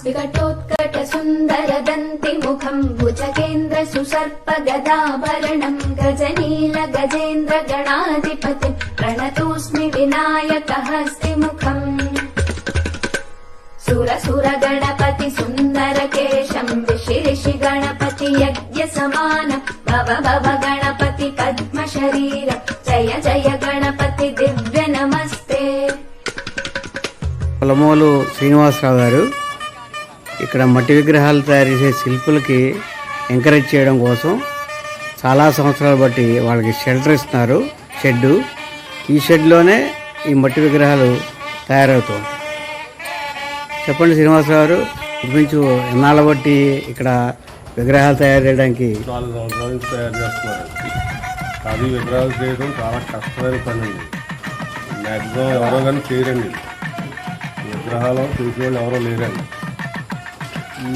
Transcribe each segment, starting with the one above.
विकटोत्कट सुन्दर दन्ति मुखम् भुजगेन्द्र सुसर्प गदाभरणम् गजनील गजेन्द्र गणाधिपतिम् प्रणतोऽस्मि विनायक हस्तिमुखम् सुर गणपति सुन्दर केशम् ऋषि गणपति यज्ञ समानम् भव भव गणपति पद्म शरीरम् जय जय गणपति दिव्य नमस्ते। పొలమూలు శ్రీనివాసరావు గారు ఇక్కడ మట్టి విగ్రహాలు తయారు చేసే శిల్పులకి ఎంకరేజ్ చేయడం కోసం చాలా సంవత్సరాలు బట్టి వాళ్ళకి షెల్టర్ ఇస్తున్నారు, షెడ్డు. ఈ షెడ్లోనే ఈ మట్టి విగ్రహాలు తయారవుతాయి. చెప్పండి శ్రీనివాసరావు గారు, ఇంచుమించు ఎన్నాళ్ళ బట్టి ఇక్కడ విగ్రహాలు తయారు చేయడానికి? 4 సంవత్సరాల నుంచి తయారు చేస్తున్నారు. అది విగ్రహాలు చేయడం చాలా కష్టమైన పని అండి. మ్యాక్సిమం ఎవరో కానీ చేయరండి, విగ్రహాలు చేసే వాళ్ళు ఎవరో లేరండి.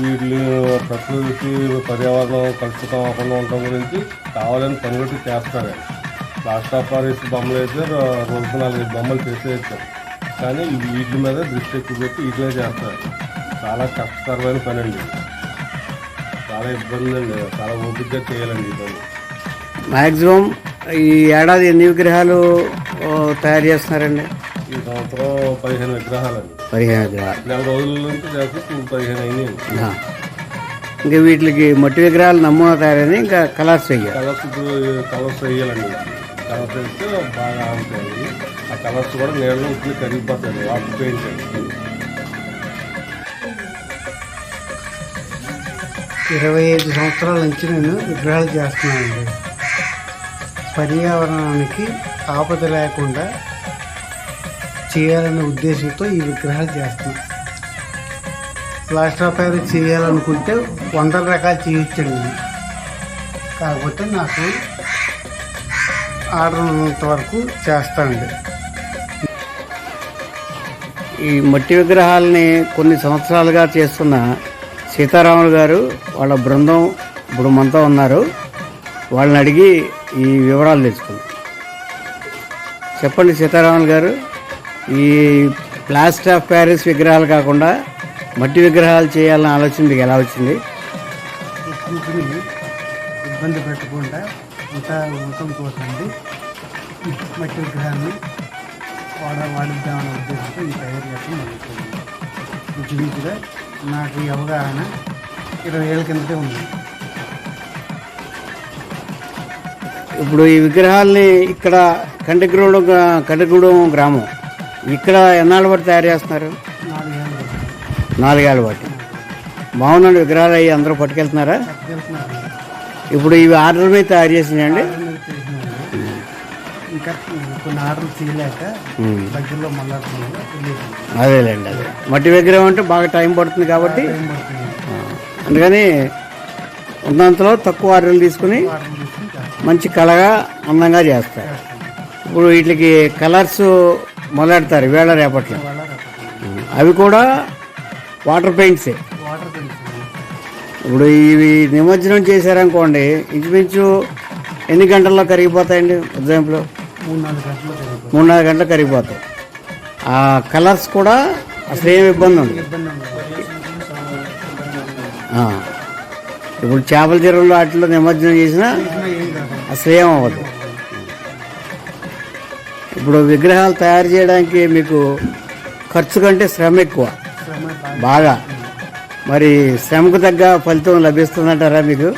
వీళ్ళు ప్రకృతి పర్యావరణం కలుషితం అవ్వకుండా ఉండటం గురించి కావాలని పనిగొట్టి చేస్తారు. ప్లాస్టర్ ఆఫ్ పారిస్ బొమ్మలు అయితే రోజుకు 4 బొమ్మలు చేసేయచ్చు, కానీ వీటి మీద దృష్టి ఎక్కువ పెట్టి వీటినే చేస్తారు. చాలా కష్టతరమైన పని అండి, చాలా ఇబ్బంది అండి, చాలా ఓపికగా చేయాలండి ఈ పని. మ్యాక్సిమం ఈ ఏడాది ఎన్ని విగ్రహాలు తయారు చేస్తున్నారండి? ఈ సంవత్సరం 15 విగ్రహాలండి. 15 విగ్రహాలు. నెల రోజుల నుంచి చేస్తే 15 అయినాయి. ఇంకా వీటికి మట్టి విగ్రహాలు నమూనా తయారైంది, ఇంకా కలర్స్ వేయాలి. కలర్స్ వేయాలండి. కలర్స్ వేస్తే బాగా ఉంటాయి. ఆ కలర్స్ కూడా నీళ్ళు ఇప్పుడు కరిగిపోతాయి. వాటర్ పెయింట్ 25 సంవత్సరాల నుంచి నేను విగ్రహాలు చేస్తున్నానండి. పర్యావరణానికి ఆపద లేకుండా చేయాలనే ఉద్దేశంతో ఈ విగ్రహాలు చేస్తున్నాను. ప్లాస్టర్ ఆఫ్ ప్యారిస్ చేయాలనుకుంటే 100 రకాలు చేయొచ్చండి. కాకపోతే నాకు ఆర్డర్ ఉన్నంత వరకు చేస్తానండి. ఈ మట్టి విగ్రహాలని కొన్ని సంవత్సరాలుగా చేస్తున్న సీతారాములు గారు వాళ్ళ బృందం ఇప్పుడు మనతో ఉన్నారు. వాళ్ళని అడిగి ఈ వివరాలు తెలుసుకుందాం. చెప్పండి సీతారాములు గారు, ఈ ప్లాస్టర్ ఆఫ్ ప్యారిస్ విగ్రహాలు కాకుండా మట్టి విగ్రహాలు చేయాలని ఆలోచన మీకు ఎలా వచ్చింది? ఇబ్బంది పెట్టకుండా ఇంకా ఉండటం కోసండి మట్టి విగ్రహాన్ని వాడిద్దామనే ఉద్దేశంతో ఈ తయారు చేయడం జరుగుతుంది. ఇంచుమించుగా నాకు ఈ అవగాహన 20 ఏళ్ళ కిందటే ఉంది. ఇప్పుడు ఈ విగ్రహాలని ఇక్కడ కంటిగూడెం గ్రామం ఇక్కడ ఎన్నాళ్ళ బట్టి తయారు చేస్తున్నారు? 4 ఏళ్ళ బట్టి. బాగున్నాడు విగ్రహాలు అవి అందరూ పట్టుకెళ్తున్నారా? ఇప్పుడు ఇవి ఆర్డర్ మీద తయారు చేసినాయండి? ఇంకా కొన్ని ఆర్డర్లు చేయలేక దగ్గరలో మళ్ళీ అదేలేండి. అదే మట్టి విగ్రహం అంటే బాగా టైం పడుతుంది కాబట్టి అందుకని ఉన్నంతలో తక్కువ ఆర్డర్లు తీసుకుని మంచి కళగా అందంగా చేస్తారు. ఇప్పుడు వీటికి కలర్స్ మొదలెడతారు వేళ రేపట్లో. అవి కూడా వాటర్ పెయింట్సే. ఇప్పుడు ఇవి నిమజ్జనం చేశారనుకోండి, ఇంచుమించు ఎన్ని గంటల్లో కరిగిపోతాయండి? ఎగ్జాంపుల్ 3-4 గంటలు కరిగిపోతాయి. ఆ కలర్స్ కూడా అసలు ఏమి ఇబ్బంది ఉంది. ఇప్పుడు చేపల చెరువులో వాటిలో నిమజ్జనం చేసినా అసలు ఏం అవ్వదు. ఇప్పుడు విగ్రహాలు తయారు చేయడానికి మీకు ఖర్చు కంటే శ్రమ ఎక్కువ బాగా. మరి శ్రమకు తగ్గ ఫలితం లభిస్తుందంటారా మీకు?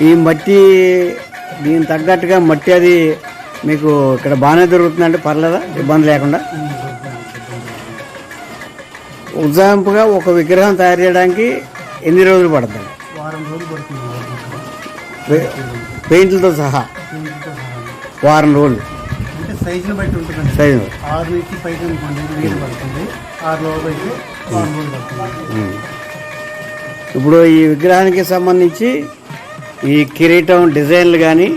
ఈ మట్టి దీనికి తగ్గట్టుగా మట్టి అది మీకు ఇక్కడ బాగానే దొరుకుతుందంటే పర్లేదా? ఇబ్బంది లేకుండా. ఉదాహరణగా ఒక విగ్రహం తయారు చేయడానికి ఎన్ని రోజులు పడుతుంది? పెయింట్లతో సహా వారం రోజులు. సైజుని బట్టి ఉంటుంది. సైజు 6 నుంచి పైకి అనుకోండి వీలు పడుతుంది. 6 రోజులు అయితే 4 రోజులు పడుతుంది. ఇప్పుడు ఈ విగ్రహానికి సంబంధించి ఈ కిరీటం డిజైన్లు కానీ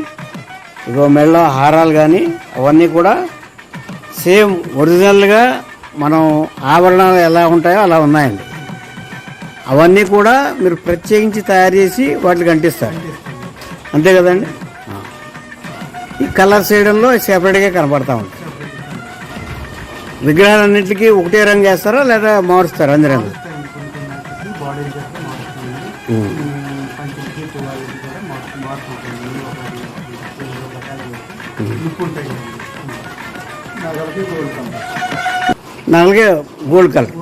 మెళ్ళ హారాలు కానీ అవన్నీ కూడా సేమ్ ఒరిజినల్గా మనం ఆభరణాలు ఎలా ఉంటాయో అలా ఉన్నాయండి. అవన్నీ కూడా మీరు ప్రత్యేకించి తయారు చేసి వాటికి అంటిస్తారు, అంతే కదండి? ఈ కలర్స్ వేయడంలో సెపరేట్గా కనపడతా ఉంటాయి. విగ్రహాలన్నింటికి ఒకటే రంగు వేస్తారా లేదా మారుస్తారా? అందరూ కొన్ని బాడీ మారుతుంది, పంచులకి తువాలకి కూడా మారుతుంటుంది. లుక్ ఉంటాయి నగలకి గోల్డ్ కలర్. నల్లగే గోల్డ్ కలర్.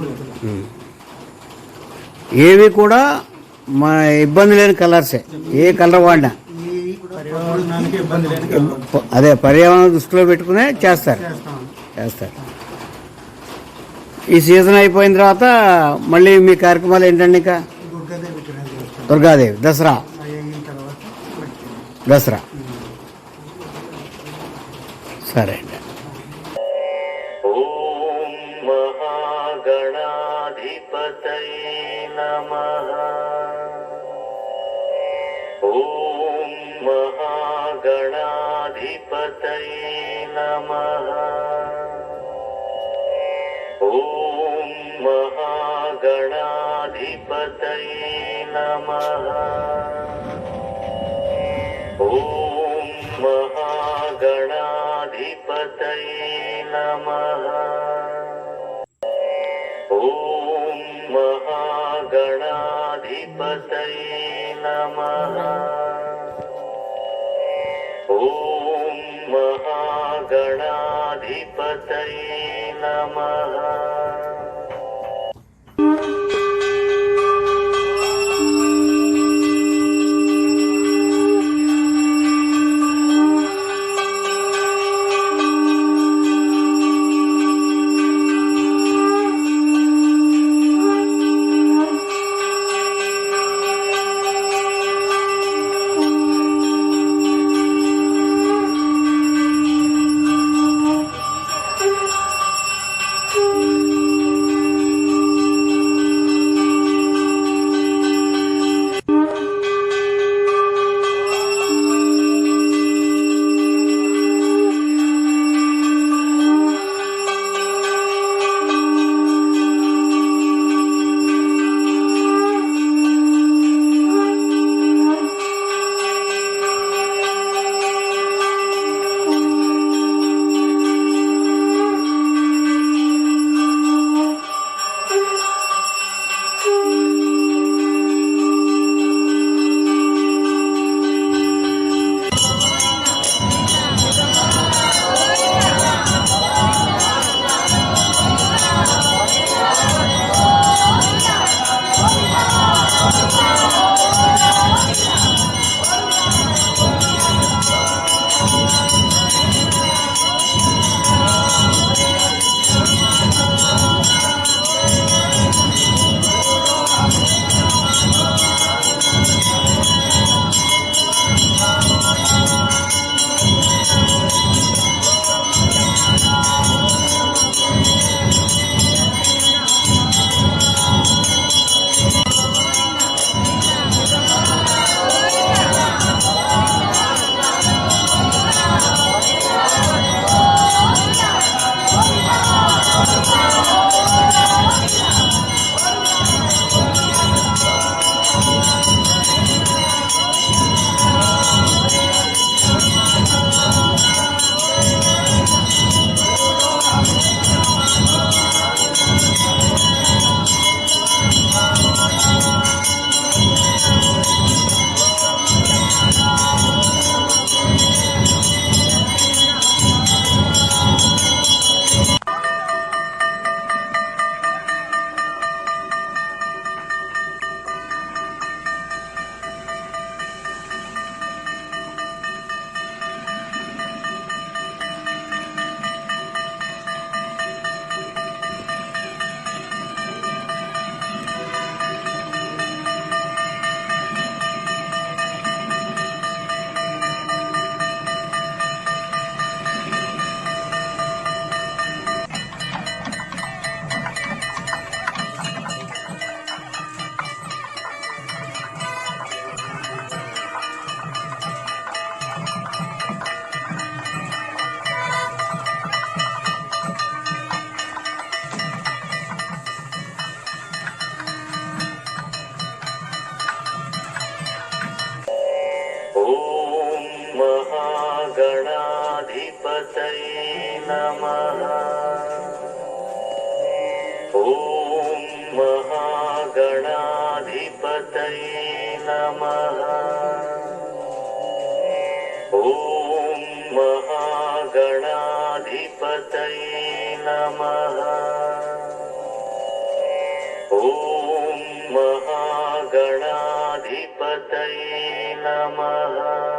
ఏవి కూడా మా ఇబ్బంది లేని కలర్సే, ఏ కలర్ వాడినా. ఈ పర్యావరణానికి ఇబ్బంది లేని కలర్. అదే పర్యావరణం దృష్టిలో పెట్టుకునే చేస్తారు. ఈ సీజన్ అయిపోయిన తర్వాత మళ్ళీ మీ కార్యక్రమాలు ఏంటండి? ఇంకా దుర్గాదేవి విగ్రహం చేస్తాం. దుర్గాదేవి దసరా, అయిన తర్వాత దసరా. సరే అండి. ఓం మహాగణాధిపతయే నమః. ఓం మహాగణాధిపతయే నమః. ఓం మహాగణాధిపతయే నమః. ఓం మహాగణాధిపతయే నమః. ఓం మహాగణాధిపతయే నమః. ఓం మహాగణాధిపతయే నమః. महागणाधिपतये नमः ॐ महागणाधिपतये नमः ॐ महागणाधिपतये नमः ॐ महागणाधिपतये नमः